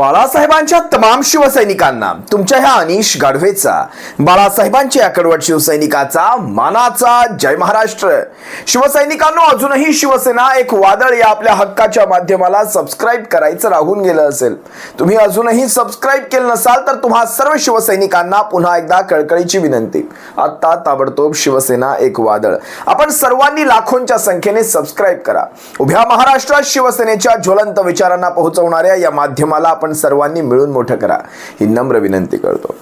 बाळासाहेबांच्या तमाम शिवसैनिकांना तुमच्या ह्या अनिश गाढवेचा, बाळासाहेबांच्या कडवट शिवसैनिकाचा मानाचा जय महाराष्ट्र। शिवसैनिकांनो, अजूनही शिवसेना एक वादळ या आपल्या हक्काच्या माध्यमाला सबस्क्राइब करायचं राहून गेलं असेल, तुम्ही अजूनही सबस्क्राइब केलं नसाल तर तुम्हा सर्व शिवसैनिकांना पुन्हा एकदा कळकळीची विनंती, आता ताबडतोब शिवसेना एक वादळ आपण सर्वांनी लाखोंच्या संख्येने सबस्क्राइब करा। उभ्या महाराष्ट्रात शिवसेनेच्या ज्वलंत विचारांना पोहोचवणाऱ्या या माध्यमाला आपण सर्वांनी मिळून मोठं करा ही नम्र विनंती करतो।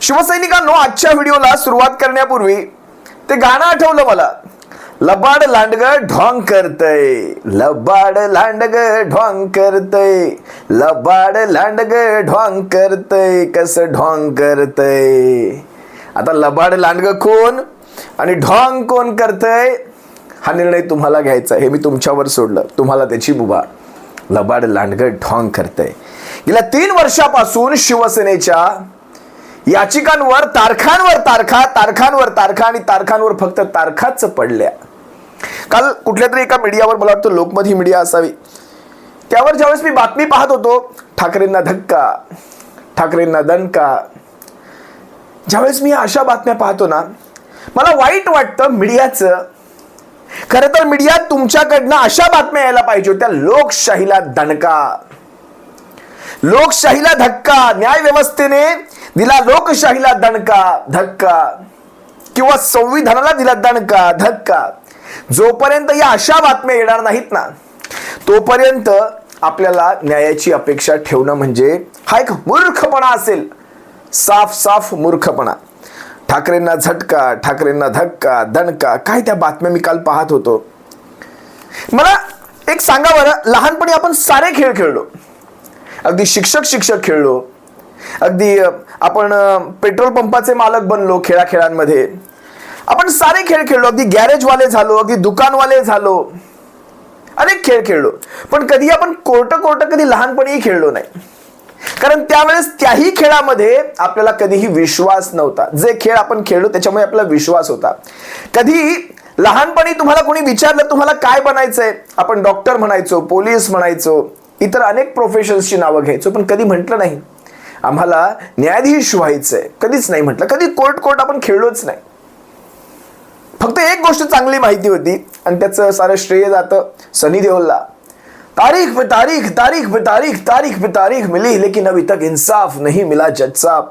शिवसैनिकांनो, आजच्या व्हिडिओला सुरुवात करण्यापूर्वी ते गाणं आठवलं मला, लबाड लांडग ढोंग करतय, लबाड लांडग ढोंग करतय, लबाड लांडग ढोंग करतय, कसं ढोंग करतय। आता लबाड लांडग कोण आणि ढोंग कोण करतय हा निर्णय तुम्हाला घ्यायचा, हे मी तुमच्यावर सोडलं, तुम्हाला त्याची मुभा। लबाड लांडग ढोंग करतय। गेल्या 3 वर्षापासून शिवसेनेच्या याचिकांवर तारखांवर तारखा आणि तारखांवर फक्त तारखाच पडल्या। काल कुठल्या तरी एका मीडियावर, मला वाटतं लोकमत ही मीडिया असावी, त्यावर ज्यावेळेस मी बातमी पाहत होतो, ठाकरेंना धक्का, ठाकरेंना दणका, ज्यावेळेस मी अशा बातम्या पाहतो ना, मला वाईट वाटतं मीडियाचं। खरं तर मीडिया तुमच्याकडनं अशा बातम्या यायला पाहिजे होत्या, लोकशाहीला दणका, लोकशाहीला धक्का, न्याय व्यवस्थेने दिला लोकशाहीला दणका धक्का, किंवा संविधानाला दिला दणका धक्का। जोपर्यंत या अशा बातम्या येणार नाहीत ना, तोपर्यंत आपल्याला न्यायाची अपेक्षा ठेवणं म्हणजे हा एक मूर्खपणा असेल, साफ साफ मूर्खपणा। ठाकरेंना झटका, ठाकरेंना धक्का, दणका, काय त्या बातम्या मी काल पाहत होतो। मला एक सांगा बरं, लहानपणी आपण सारे खेळ खेळलो, अगदी शिक्षक खेळलो, अगदी आपण पेट्रोल पंपाचे मालक बनलो, खेळांमध्ये आपण सारे खेळ खेळलो, अगदी गॅरेजवाले झालो, अगदी दुकानवाले झालो, अनेक खेळ खेळलो। पण कधी आपण कोर्ट कधी लहानपणीही खेळलो नाही, कारण त्यावेळेस त्याही खेळामध्ये आपल्याला कधीही विश्वास नव्हता। जे खेळ आपण खेळलो त्याच्यामुळे आपला विश्वास होता। कधी लहानपणी तुम्हाला कोणी विचारलं तुम्हाला काय बनायचंय, आपण डॉक्टर म्हणायचो, पोलीस म्हणायचो, इतर अनेक प्रोफेशन्सची नावं घ्यायचो, पण कधी म्हटलं नाही आम्हाला न्यायाधीश व्हायचंय, कधीच नाही म्हटलं। कधी कोर्ट आपण खेळलोच नाही। फक्त एक गोष्ट चांगली माहिती होती आणि त्याचं सारं श्रेय जातं सनी देओलला, तारीख पे तारीख मिली लेकिन अभी तक इंसाफ नहीं मिला जज साहब।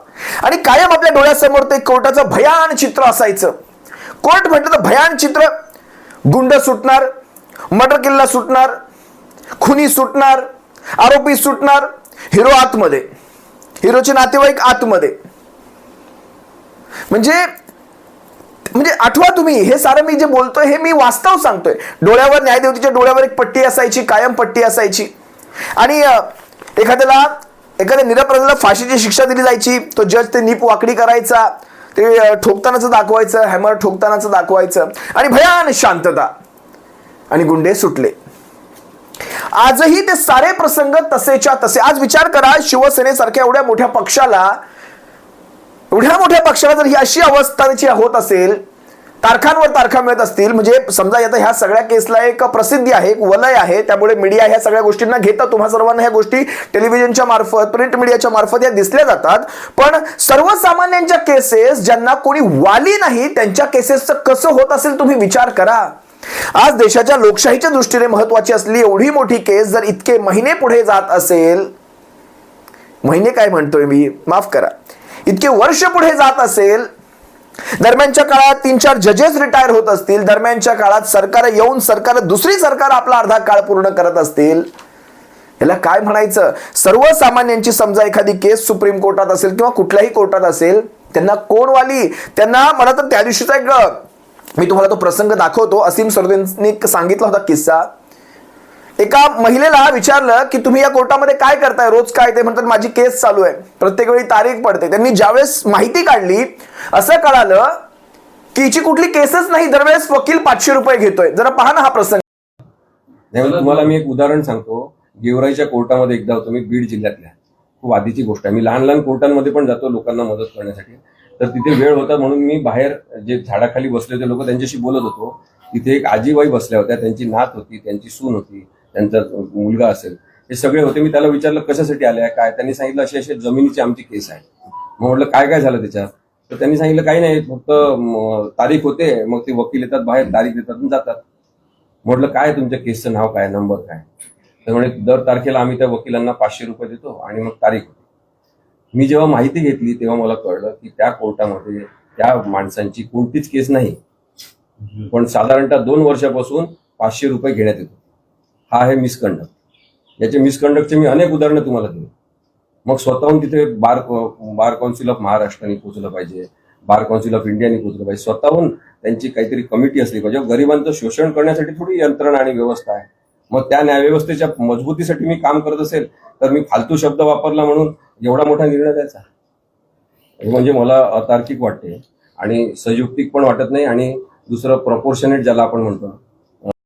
आणि कायम आपल्या डोळ्यासमोर ते कोर्टाचं भयान चित्र असायचं। कोर्ट म्हटलं तर भयान चित्र, गुंड सुटणार, मर्डर किल्ला सुटणार, खुनी सुटणार, आरोपी सुटणार, हिरो आतमध्ये, हिरोचे नातेवाईक आतमध्ये। म्हणजे आठवा तुम्ही, हे सारं मी जे बोलतोय हे मी वास्तव सांगतोय। डोळ्यावर, न्यायदेवतेच्या डोळ्यावर एक पट्टी असायची, कायम पट्टी असायची, आणि एखाद्या निरपराधाला फाशीची शिक्षा दिली जायची, तो जज ते नीप वाकडी करायचा, ते ठोकतानाचं दाखवायचं, हॅमर ठोकतानाचं दाखवायचं, आणि भयान शांतता, आणि गुंडे सुटले। आजही ते सारे प्रसंग तसेच्या तसे। आज विचार करा, शिवसेनेसारख्या एवढ्या मोठ्या पक्षाला जर ही अशी अवस्था होत असेल, तारखांवर तारखा मिळत असतील, म्हणजे समजा आता ह्या सगळ्या केसला एक प्रसिद्धी आहे, एक वलय आहे, त्यामुळे मीडिया ह्या सगळ्या गोष्टींना घेतात, तुम्हा सर्वांना ह्या गोष्टी टेलिव्हिजनच्या मार्फत, प्रिंट मीडियाच्या मार्फत या दिसल्या जातात। पण सर्वसामान्यांच्या केसेस, ज्यांना कोणी वाली नाही, त्यांच्या केसेसचं कसं होत असेल तुम्ही विचार करा। आज देशाच्या लोकशाहीच्या दृष्टीने महत्वाची असली एवढी मोठी केस जर इतके महिने पुढे जात असेल, महिने काय म्हणतोय मी, माफ करा, इतके वर्ष पुढे जात असेल, दरम्यानच्या काळात 3-4 जजेस रिटायर होत असतील, दरम्यानच्या काळात सरकार दुसरी सरकार आपला अर्धा काळ पूर्ण करत असतील, याला काय म्हणायचं। सर्वसामान्यांची समजा एखादी केस सुप्रीम कोर्टात असेल किंवा कुठल्याही कोर्टात असेल, त्यांना कोण वाली, त्यांना, मला तर त्या दिवशीचा एक, मी तुम्हाला तो प्रसंग दाखवतो, असीम सरोदेंनी सांगितला होता किस्सा। एका महिलेला विचारलं की तुम्ही या कोर्टामध्ये काय करताय रोज, काय, ते म्हणतात माझी केस चालू आहे, प्रत्येक वेळी तारीख पडते। त्यांनी ज्यावेळेस माहिती काढली, असं कळालं की हिची कुठली केसच नाही, दरवेळेस वकील 500 रुपये घेतोय। जरा पहा ना हा प्रसंग। तुम्हाला मी एक उदाहरण सांगतो, गेवराईच्या कोर्टामध्ये एकदा होतो मी, बीड जिल्ह्यातल्या, खूप आधीची गोष्ट आहे। मी लहान कोर्टांमध्ये पण जातो लोकांना मदत करण्यासाठी, तर तिथे वेळ होता म्हणून मी बाहेर जे झाडाखाली बसले होते लोक, त्यांच्याशी बोलत होतो। तिथे एक आजीबाई बसल्या होत्या, त्यांची नात होती, त्यांची सून होती, त्यांचा मुलगा असेल, हे सगळे होते. मी त्याला विचारलं कशासाठी आले काय, त्यांनी सांगितलं अशी अशी जमिनीची आमची केस आहे. मग म्हटलं काय काय झालं त्याच्यात, तर त्यांनी सांगितलं काही नाही, फक्त तारीख होते, मग ते वकील येतात बाहेर, तारीख देतात आणि जातात. म्हटलं काय तुमच्या केसचं नाव काय, नंबर काय, तर म्हणे दर तारखेला आम्ही त्या वकिलांना 500 रुपये देतो आणि मग तारीख होते. मी जेव्हा माहिती घेतली तेव्हा मला कळलं की त्या कोर्टामध्ये त्या माणसांची कोणतीच केस नाही, पण साधारणतः 2 वर्षापासून 500 रुपये घेण्यात येतो. हा आहे मिसकंडक्ट. याचे मिसकंडक्टचे मी अनेक उदाहरणं तुम्हाला दिली. मग स्वतःहून तिथे बार काउन्सिल ऑफ महाराष्ट्राने पोहोचलं पाहिजे, बार काउन्सिल ऑफ इंडियाने पोहोचलं पाहिजे, स्वतःहून त्यांची काहीतरी कमिटी असली पाहिजे. गरिबांचं शोषण करण्यासाठी थोडी यंत्रणा आणि व्यवस्था आहे. मग त्या न्यायव्यवस्थेच्या मजबूतीसाठी मी काम करत असेल तर मी फालतू शब्द वापरला म्हणून एवढा मोठा निर्णय द्यायचा, हे म्हणजे मला अतार्किक वाटते आणि संयुक्तिक पण वाटत नाही. आणि दुसरं प्रपोर्शनेट ज्याला आपण म्हणतो,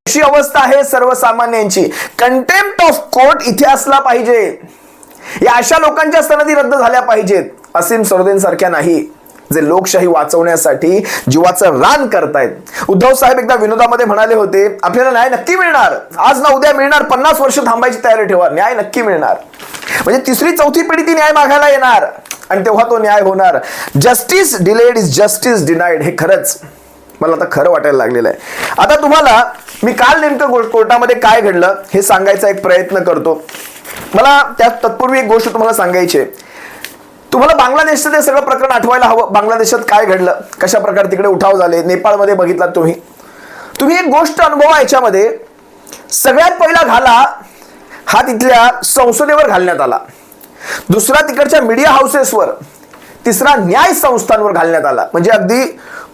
अशी अवस्था आहे सर्वसामान्यांची. कंटेम्प्ट ऑफ कोर्ट इथे असला पाहिजे. या अशा लोकांच्या सनदी रद्द झाल्या पाहिजेत. असीम सरोदेंसारख्या नाही, जे लोकशाही वाचवण्यासाठी जीवाचं रान करतायत. उद्धव साहेब एकदा विनोदामध्ये म्हणाले होते, आपल्याला न्याय नक्की मिळणार, आज ना उद्या मिळणार, 50 वर्ष थांबायची तयारी ठेवा, न्याय नक्की मिळणार. म्हणजे तिसरी चौथी पिढी ती न्याय मागायला येणार आणि तेव्हा तो न्याय होणार. Justice delayed is justice denied. हे खरंच मला आता खरं वाटायला लागलेलं आहे. आता तुम्हाला मी काल नेमकं कोर्टामध्ये काय घडलं हे सांगायचा एक प्रयत्न करतो. मला त्या तत्पूर्वी एक गोष्ट तुम्हाला सांगायची आहे. तुम्हाला बांगलादेशचं ते सगळं प्रकरण आठवायला हवं. बांगलादेशात काय घडलं, कशा प्रकारे तिकडे उठाव झाले, नेपाळमध्ये बघितलात तुम्ही एक गोष्ट अनुभवा. याच्यामध्ये सगळ्यात पहिला घाला हा तिथल्या संसदेवर घालण्यात आला, दुसरा तिकडच्या मीडिया हाऊसेसवर, तिसरा न्याय संस्थांवर घालण्यात आला. म्हणजे अगदी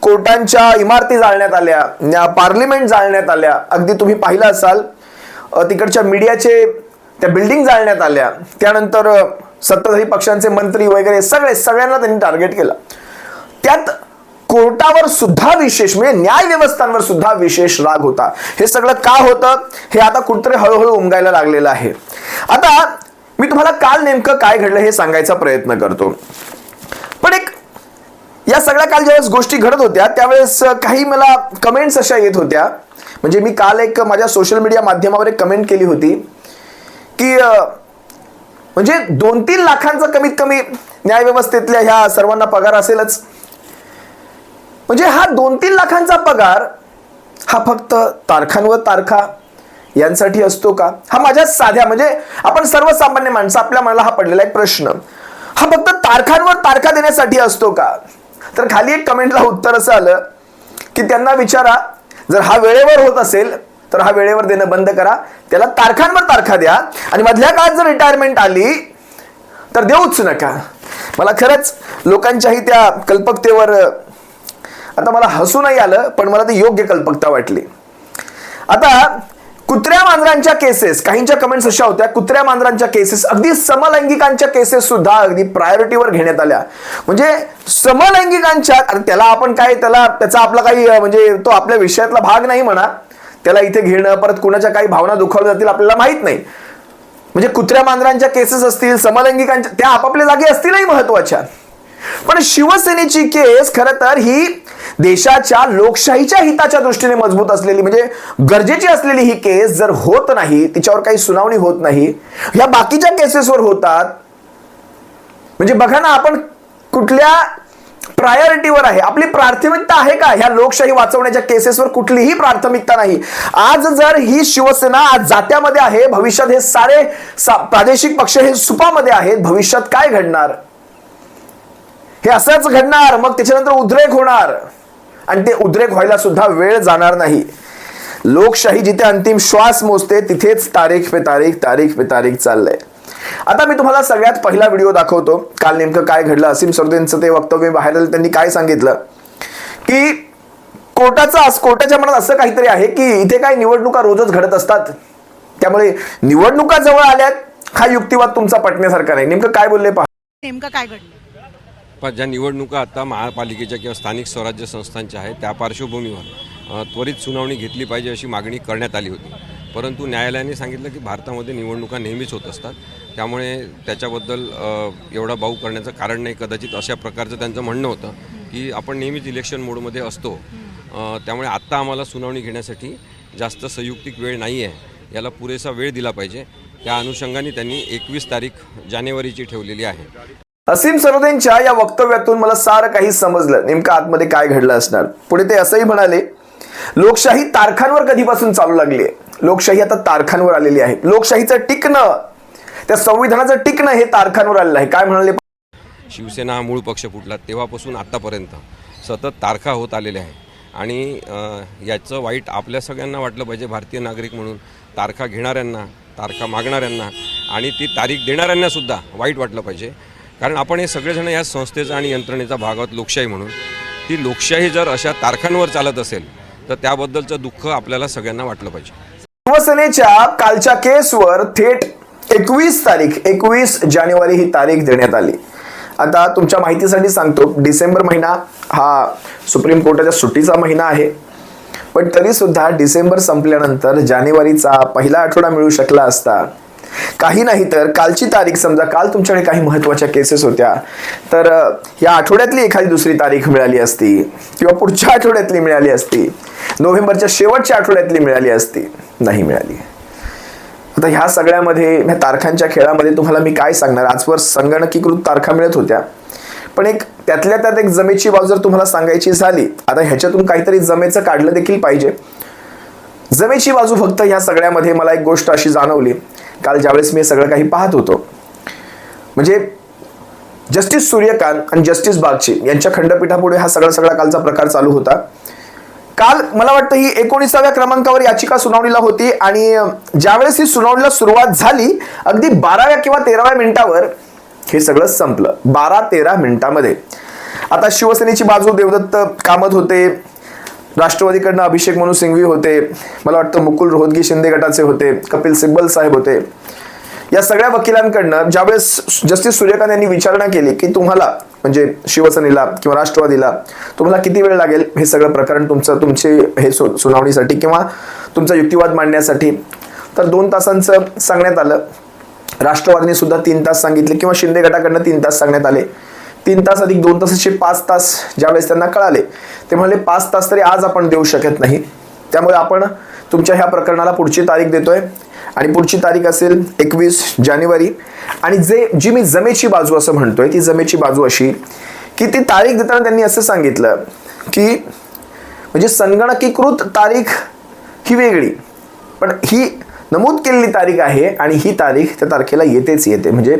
कोर्टांच्या इमारती जाळण्यात आल्या, पार्लिमेंट जाळण्यात आल्या, अगदी तुम्ही पाहिलं असाल तिकडच्या मीडियाचे त्या बिल्डिंग जाळण्यात आल्या. त्यानंतर सत्ताधारी पक्षांचे मंत्री वगैरे सगळ्यांना त्यांनी टार्गेट केलं. त्यात कोर्टावर सुद्धा विशेष म्हणजे न्याय व्यवस्थांवर सुद्धा विशेष राग होता. हे सगळं का होतं हे आता कुठतरी हळूहळू उमगायला लागलेलं आहे. आता मी तुम्हाला काल नेमकं काय घडलं हे सांगायचा प्रयत्न करतो. पण एक या सगळ्या काल ज्यावेळेस गोष्टी घडत होत्या त्यावेळेस काही मला कमेंट्स अशा येत होत्या. म्हणजे मी काल एक माझ्या सोशल मीडिया माध्यमावर एक कमेंट केली होती की म्हणजे 2-3 लाखांचा कमीत कमी न्यायव्यवस्थेतल्या ह्या सर्वांना पगार असेलच. म्हणजे हा 2-3 लाखांचा पगार हा फक्त तारखांवर तारखा यांसाठी असतो का? हा माझ्या साध्या म्हणजे आपण सर्वसामान्य माणसं आपल्या मनाला हा पडलेला एक प्रश्न, हा फक्त तारखांवर तारखा देण्यासाठी असतो का? तर खाली एक कमेंटला उत्तर असं आलं की त्यांना विचारा, जर हा वेळेवर होत असेल तर हा वेळेवर देणं बंद करा, त्याला तारखांवर तारखा द्या आणि मधल्या काळात जर रिटायरमेंट आली तर देऊच नका. मला खरंच लोकांच्याही त्या कल्पकतेवर आता मला हसू नाही आलं, पण मला ती योग्य कल्पकता वाटली. आता कुत्र्या मांजरांच्या केसेस, काहींच्या कमेंट्स अशा होत्या, कुत्र्या मांजरांच्या केसेस, अगदी समलैंगिकांच्या केसेस सुद्धा अगदी प्रायोरिटीवर घेण्यात आल्या. म्हणजे समलैंगिकांच्या, त्याला आपण काय, त्याचा आपला काही म्हणजे तो आपल्या विषयातला भाग नाही म्हणा, त्याला इथे घेणं, परत कुणाच्या काही भावना दुखावल्या जातील आपल्याला माहित नाही. म्हणजे कुत्र्या मांजरांच्या केसेस असतील, समलैंगिकांच्या, त्या आपापल्या जागी असतीलही महत्वाच्या. पण शिवसेनेची केस खरं तर ही देशाच्या लोकशाहीच्या हिताच्या दृष्टीने मजबूत असलेली म्हणजे गरजेची असलेली ही केस जर होत नाही, तिच्यावर काही सुनावणी होत नाही, या बाकीच्या केसेसवर होतात. म्हणजे बघा ना, आपण कुठल्या प्रायोरिटीवर आहे, आपली प्राथमिकता आहे का? ह्या लोकशाही वाचवण्याच्या केसेसवर कुठलीही प्राथमिकता नाही. आज जर ही शिवसेना आज जात्यामध्ये आहे, भविष्यात हे सारे प्रादेशिक पक्ष हे सुपामध्ये आहेत, भविष्यात काय घडणार? हे असंच घडणार, मग त्याच्यानंतर उद्रेक होणार आणि ते उद्रेक व्हायला सुद्धा वेळ जाणार नाही. लोकशाही जिथे अंतिम श्वास मोजते तिथेच तारीख पे तारीख चाललंय. आता मी तुम्हाला सगळ्यात पहिला व्हिडिओ दाखवतो. काल नेमकं काय घडलं, असीम सरोदेंचं ते वक्तव्य बाहेर आलं. त्यांनी काय सांगितलं की कोर्टाच्या मनात असं काहीतरी आहे की इथे काय निवडणुका रोजच घडत असतात, त्यामुळे निवडणुका जवळ आल्यात. हा युक्तिवाद तुमचा पटण्यासारखा नाही. नेमकं काय बोलले पहा. नेमकं काय घडलं? पण ज्या निवडणुका आता महापालिकेच्या किंवा स्थानिक स्वराज्य संस्थांच्या आहेत त्या पार्श्वभूमीवर त्वरित सुनावणी घेतली पाहिजे अशी मागणी करण्यात आली होती. परंतु न्यायालयाने सांगितलं की भारतामध्ये निवडणुका नेहमीच होत असतात, त्यामुळे त्याच्याबद्दल एवढा बाऊ करण्याचं कारण नाही. कदाचित अशा प्रकारचं त्यांचं म्हणणं होतं की आपण नेहमीच इलेक्शन मोडमध्ये असतो, त्यामुळे आत्ता आम्हाला सुनावणी घेण्यासाठी जास्त संयुक्तिक वेळ नाही आहे, याला पुरेसा वेळ दिला पाहिजे. त्या अनुषंगाने त्यांनी 21 तारीख जानेवारीची ठेवलेली आहे. असीम सरोदेंच्या या वक्तव्यातून मला सारं काही समजलं, नेमकं आतमध्ये काय घडलं असणार. पुढे ते असंही म्हणाले, लोकशाही तारखांवर कधीपासून चालू लागली आहे. लोकशाही आता तारखांवर आलेली आहे. लोकशाहीचं टिकणं, त्या संविधानाचं टिकणं हे तारखांवर आलेलं आहे. काय म्हणाले? शिवसेना हा मूळ पक्ष फुटला तेव्हापासून आत्तापर्यंत सतत तारखा होत आलेल्या आहे आणि याचं वाईट आपल्या सगळ्यांना वाटलं पाहिजे, भारतीय नागरिक म्हणून. तारखा घेणाऱ्यांना, तारखा मागणाऱ्यांना आणि ती तारीख देणाऱ्यांनासुद्धा वाईट वाटलं पाहिजे. कारण आपण हे सगळेजण या संस्थेचा आणि यंत्रणेचा भाग आहोत लोकशाही म्हणून. ती लोकशाही जर अशा तारखांवर चालत असेल तर त्याबद्दलचं दुःख आपल्याला सगळ्यांना वाटलं पाहिजे. शिवसेनेच्या कालच्या केसवर थेट 21 जानेवारी ही तारीख देण्यात आली. आता तुमच्या माहितीसाठी सांगतो, डिसेंबर महिना हा सुप्रीम कोर्टाच्या सुट्टीचा महिना आहे, पण तरी सुद्धा डिसेंबर संपल्यानंतर जानेवारीचा पहिला आठवडा मिळू शकला असता. काही नाही तर कालची तारीख, समजा काल तुमच्याकडे काही महत्त्वाच्या केसेस होत्या तर या आठवड्यातली एखादी दुसरी तारीख मिळाली असती किंवा पुढच्या आठवड्यातली मिळाली असती, नोव्हेंबरच्या शेवटच्या आठवड्यातली मिळाली असती. नाही मिळाली. आता ह्या सगळ्यामध्ये, ह्या तारखांच्या खेळामध्ये तुम्हाला मी काय सांगणार. आजवर संगणकीकृत तारखा मिळत होत्या, पण एक त्यातल्या त्यात एक जमेची बाजू जर तुम्हाला सांगायची झाली, आता ह्याच्यातून काहीतरी जमेचं काढलं देखील पाहिजे. जमेची बाजू फक्त ह्या सगळ्यामध्ये मला एक गोष्ट अशी जाणवली काल ज्यावेळेस मी सगळं काही पाहत होतो, म्हणजे जस्टिस सूर्यकांत आणि जस्टिस बागची यांच्या खंडपीठापुढे हा सगळा कालचा प्रकार चालू होता. काल मला वाटतं ही 19व्या क्रमांकावर याचिका सुनावणीला होती आणि ज्यावेळेस ही सुनावणीला सुरुवात झाली, अगदी 12व्या किंवा 13व्या मिनिटावर हे सगळं संपलं. 12-13 मिनिटामध्ये. आता शिवसेनेची बाजू देवदत्त कामत होते, राष्ट्रवादीकडनं अभिषेक मनु सिंघवी होते, मला वाटतं मुकुल रोहतगी शिंदे गटाचे होते, कपिल सिब्बल साहेब होते. या सगळ्या वकिलांकडनं ज्यावेळेस जस्टिस सूर्यकांत यांनी विचारणा केली की तुम्हाला, म्हणजे शिवसेनेला किंवा राष्ट्रवादीला, तुम्हाला किती वेळ लागेल हे सगळं प्रकरण तुमचे हे सुनावणीसाठी किंवा तुमचा युक्तिवाद मांडण्यासाठी, तर 2 तासांचं सांगण्यात आलं. राष्ट्रवादीने सुद्धा 3 तास सांगितले किंवा शिंदे गटाकडनं 3 तास सांगण्यात आले. 3 तास अधिक 2 तासाचे 5 तास ज्यावेळेस त्यांना कळाले, ते म्हणाले 5 तास तरी आज आपण देऊ शकत नाही, त्यामुळे आपण तुमच्या ह्या प्रकरणाला पुढची तारीख देतोय आणि पुढची तारीख असेल 21 जानेवारी. आणि जी मी जमेची बाजू असं म्हणतोय, ती जमेची बाजू अशी की ती तारीख देताना त्यांनी असं सांगितलं की म्हणजे संगणकीकृत तारीख ही वेगळी, पण ही नमूद केलेली तारीख आहे आणि ही तारीख त्या तारखेला येतेच येते. म्हणजे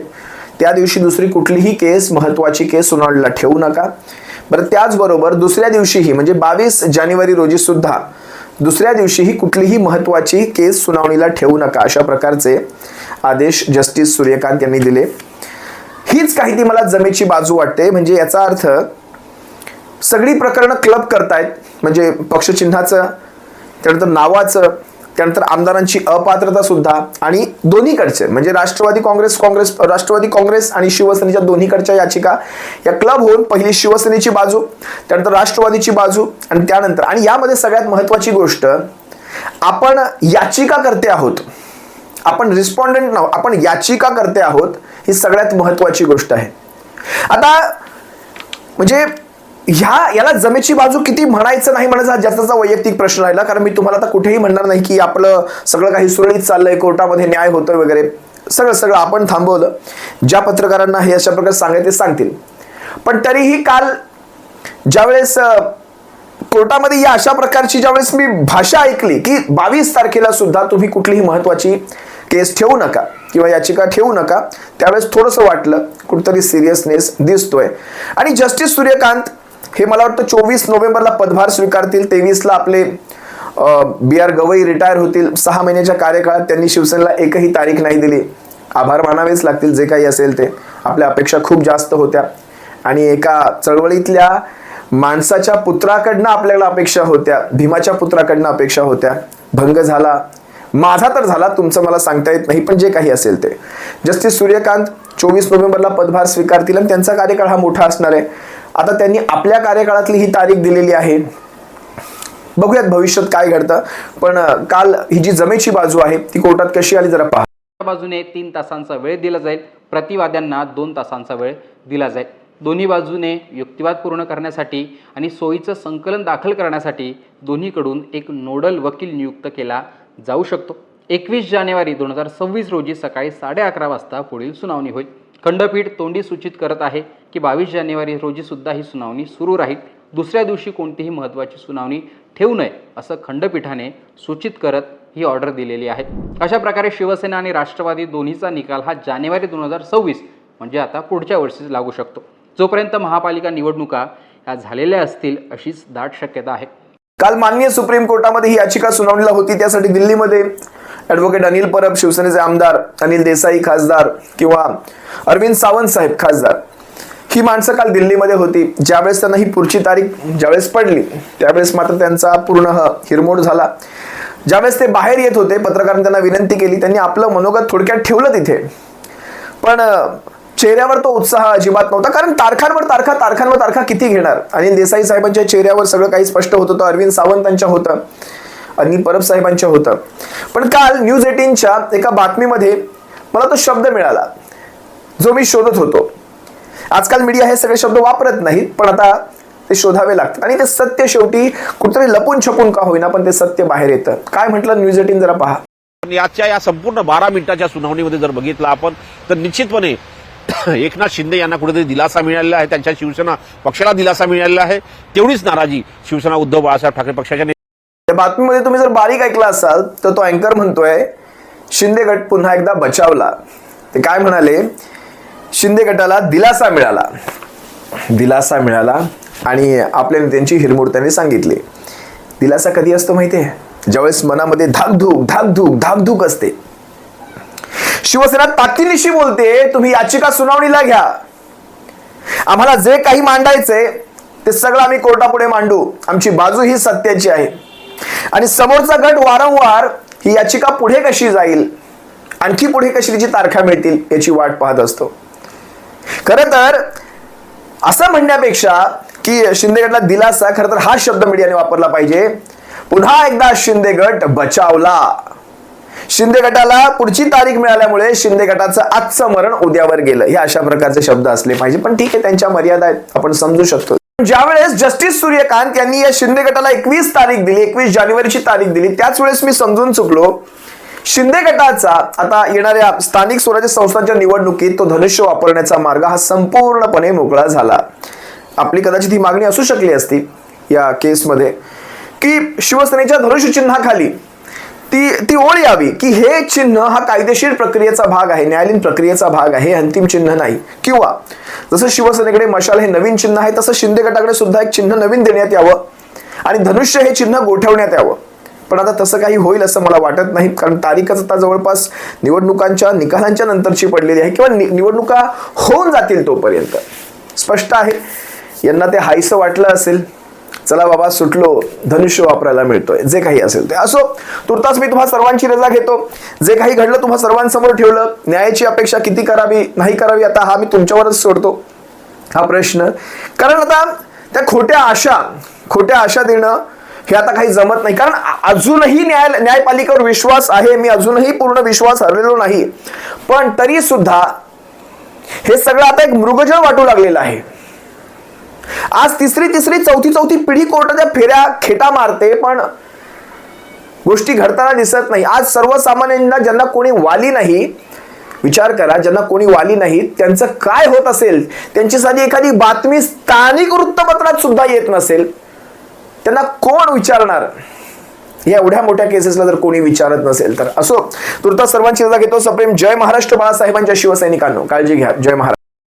त्या दिवशी दुसरी कुठलीही केस, महत्त्वाची केस सुनावणीला ठेवू नका. बरं, त्याचबरोबर दुसऱ्या दिवशीही म्हणजे 22 जानेवारी रोजी सुद्धा दुसऱ्या दिवशीही कुठलीही महत्त्वाची केस सुनावणीला ठेवू नका, अशा प्रकारचे आदेश जस्टिस सूर्यकांत यांनी दिले. हीच काही ती मला जमेची बाजू वाटते. म्हणजे याचा अर्थ सगळी प्रकरणं क्लब करतायत, म्हणजे पक्षचिन्हाचं, त्यानंतर नावाचं, त्यानंतर आमदारांची अपात्रता सुद्धा, आणि दोन्हीकडचे म्हणजे राष्ट्रवादी काँग्रेस आणि शिवसेनेच्या दोन्हीकडच्या याचिका या क्लब होऊन पहिली शिवसेनेची बाजू, त्यानंतर राष्ट्रवादीची बाजू आणि त्यानंतर, आणि यामध्ये सगळ्यात महत्त्वाची गोष्ट, आपण याचिका करते आहोत, आपण रिस्पॉन्डंट नाव, आपण याचिका करते आहोत, ही सगळ्यात महत्त्वाची गोष्ट आहे. आता म्हणजे याला जमेची बाजू किती म्हणायचं नाही म्हणायचं हा जास्तचा वैयक्तिक प्रश्न राहिला, कारण मी तुम्हाला आता कुठेही म्हणणार नाही की आपलं सगळं काही सुरळीत चाललंय, कोर्टामध्ये न्याय होतोय वगैरे. सगळं आपण थांबवलं. ज्या पत्रकारांना हे अशा प्रकारे सांगायचे ते सांगतील. पण तरीही काल ज्यावेळेस कोर्टामध्ये या अशा प्रकारची ज्यावेळेस मी भाषा ऐकली की 22 तारखेला सुद्धा तुम्ही कुठलीही महत्त्वाची केस ठेवू नका किंवा याचिका ठेवू नका, त्यावेळेस थोडंसं वाटलं कुठेतरी सिरियसनेस दिसतोय. आणि जस्टिस सूर्यकांत हे मला वाटतं 24 नोव्हेंबरला पदभार स्वीकारतील, 23ला आपले BR गवई रिटायर होतील. 6 महिन्याच्या कार्यकाळात त्यांनी शिवसेनेला एकही तारीख नाही दिली. आभार मानावेच लागतील, जे काही असेल ते. आपल्या अपेक्षा खूप जास्त होत्या आणि एका चळवळीतल्या माणसाच्या पुत्राकडनं आपल्याला अपेक्षा होत्या, भीमाच्या पुत्राकडनं अपेक्षा होत्या. भंग झाला, माझा तर झाला, तुमचं मला सांगता येत नाही, पण जे काही असेल ते. जस्टिस सूर्यकांत 24 नोव्हेंबरला पदभार स्वीकारतील आणि त्यांचा कार्यकाळ हा मोठा असणार आहे. आता त्यांनी आपल्या कार्यकाळातली ही तारीख दिलेली आहे. बघूयात भविष्यात काय घडतं. पण काल ही जी जमेची बाजू आहे ती कोर्टात कशी आली जरा पहा. बाजूने 3 तासांचा वेळ दिला जाईल, प्रतिवाद्यांना 2 तासांचा वेळ दिला जाईल. दोन्ही बाजूने युक्तिवाद पूर्ण करण्यासाठी आणि सोयीचं संकलन दाखल करण्यासाठी दोन्हीकडून एक नोडल वकील नियुक्त केला जाऊ शकतो. 21 जानेवारी 2026 रोजी सकाळी 11:30 वाजता पुढील सुनावणी होईल. खंडपीठ तोंडी सूचित करत आहे की 22 जानेवारी रोजी सुद्धा ही सुनावणी सुरू राहील. दुसऱ्या दिवशी कोणतीही महत्त्वाची सुनावणी ठेवू नये असं खंडपीठाने सूचित करत ही ऑर्डर दिलेली आहे. अशा प्रकारे शिवसेना आणि राष्ट्रवादी दोन्हीचा निकाल हा जानेवारी 2026 म्हणजे आता पुढच्या वर्षीच लागू शकतो. जोपर्यंत महापालिका निवडणुका ह्या झालेल्या असतील अशीच दाट शक्यता आहे. काल माननीय सुप्रीम कोर्टामध्ये ही याचिका सुनावणीला होती. त्यासाठी दिल्लीमध्ये ॲडव्होकेट अनिल परब शिवसेनेचे आमदार, अनिल देसाई खासदार किंवा अरविंद सावंत साहेब खासदार, ही माणसं काल दिल्लीमध्ये होती. ज्यावेळेस त्यांना ही पुढची तारीख ज्यावेळेस पडली त्यावेळेस मात्र त्यांचा पूर्ण हिरमोड झाला. ज्यावेळेस ते बाहेर येत होते, पत्रकारांनी त्यांना विनंती केली, त्यांनी आपलं मनोगत थोडक्यात ठेवलं तिथे, पण चेहऱ्यावर तो उत्साह अजिबात नव्हता. कारण तारखांवर तारखा किती घेणार. अनिल देसाई साहेबांच्या चेहऱ्यावर सगळं काही स्पष्ट होत होतं, अरविंद सावंतांच्या होतं, अनिल परब साहेबांच्या होतं. पण काल न्यूज 18च्या एका बातमीमध्ये मला तो शब्द मिळाला जो मी शोधत होतो. आजकाल मीडिया हे सगळे शब्द वापरत नाहीत, पण आता ते शोधावे लागतात आणि ते सत्य शेवटी कुठेतरी लपून छपून का होईना पण ते सत्य बाहेर येतं. काय म्हटलं न्यूज 18 जरा पहा. आजच्या या संपूर्ण 12 मिनिटाच्या सुनावणीमध्ये जर बघितलं आपण तर निश्चितपणे एकनाथ शिंदे यांना कुठेतरी दिलासा मिळालेला आहे, त्यांच्या शिवसेना पक्षाला दिलासा मिळालेला आहे. तेवढीच नाराजी शिवसेना उद्धव बाळासाहेब ठाकरे पक्षाच्या त्या बातमीमध्ये तुम्ही जर बारीक ऐकला असाल तर तो अँकर म्हणतोय शिंदे गट पुन्हा एकदा बचावला. ते काय म्हणाले, शिंदे गटाला दिलासा मिळाला आणि आपल्या नेत्यांची हिरमोड त्यांनी सांगितली. दिलासा कधी असतो माहितीये? ज्यावेळेस मनामध्ये धाकधूक असते. शिवसेना ताकदीनिशी बोलते, तुम्ही याचिका सुनावणीला घ्या, आम्हाला जे काही मांडायचंय ते सगळं आम्ही कोर्टापुढे मांडू, आमची बाजू ही सत्याची आहे. आणि समोरचा गट वारंवार ही याचिका पुढे कशी जाईल, आणखी पुढे कशी तिची तारखा मिळतील याची वाट पाहत असतो. खरं तर असं म्हणण्यापेक्षा की शिंदे गटला दिलासा, खरं तर हा शब्द मीडियाने वापरला पाहिजे. पुन्हा एकदा शिंदे गट बचावला. शिंदे गटाला पुढची तारीख मिळाल्यामुळे शिंदे गटाचं आजचं मरण उद्यावर गेलं, हे अशा प्रकारचे शब्द असले पाहिजे. पण ठीक आहे, त्यांच्या मर्यादा आहेत, आपण समजू शकतो. ज्यावेळेस जस्टिस सूर्यकांत यांनी या शिंदे गटाला 21 तारीख दिली, 21 जानेवारीची तारीख दिली, त्याच वेळेस मी समजून चुकलो. शिंदे गटाचा आता येणाऱ्या स्थानिक स्वराज्य संस्थांच्या निवडणुकीत तो धनुष्य वापरण्याचा मार्ग हा संपूर्णपणे मोकळा झाला. आपली कदाचित ही मागणी असू शकली असती या केसमध्ये की शिवसेनेच्या धनुष्य चिन्हाखाली ती ओळ यावी की हे चिन्ह हा कायदेशीर प्रक्रियेचा भाग आहे, न्यायालयीन प्रक्रियेचा भाग आहे, अंतिम चिन्ह नाही. किंवा जसं शिवसेनेकडे मशाल हे नवीन चिन्ह आहे तसं शिंदे गटाकडे सुद्धा एक चिन्ह नवीन देण्यात यावं आणि धनुष्य हे चिन्ह गोठवण्यात यावं. पण आता तसं काही होईल असं मला वाटत नाही, कारण तारीखच आता जवळपास निवडणुकांच्या निकालांच्या नंतरची पडलेली आहे किंवा निवडणुका होऊन जातील तोपर्यंत. स्पष्ट आहे, यांना ते हायसं वाटलं असेल, चला बाबा सुटलो, धनुष्य वापरायला मिळतोय, जे काही असेल ते असो. तुर्तास मी तुम्हा सर्वांची रजा घेतो. जे काही घडलं तुम्हा सर्वांसमोर ठेवलं. न्यायाची अपेक्षा किती करावी नाही करावी आता हा मी तुमच्यावरच सोडतो हा प्रश्न. कारण आता त्या खोट्या आशा देणं हे आता काही जमत नाही. कारण अजूनही न्यायपालिकेवर विश्वास आहे, मी अजूनही पूर्ण विश्वास हरलेलो नाही, पण तरी सुद्धा हे सगळं आता एक मृगजळ वाटू लागलेलं आहे. आज तिसरी चौथी पिढी कोर्टाच्या खेटा मारते, पण गोष्टी घडताना दिसत नाही. आज सर्वसामान्यांना ज्यांना कोणी वाली नाही, विचार करा, ज्यांना कोणी वाली नाही त्यांचं काय होत असेल. त्यांची साधी एखादी बातमी स्थानिक वृत्तपत्रात सुद्धा येत नसेल, त्यांना कोण विचारणार? या एवढ्या मोठ्या केसेसला जर कोणी विचारत नसेल तर. असो, तुर्तास सर्वांची रजा घेतो. सप्रेम जय महाराष्ट्र. बाळासाहेबांच्या शिवसैनिकांनो काळजी घ्या. जय महाराष्ट्र.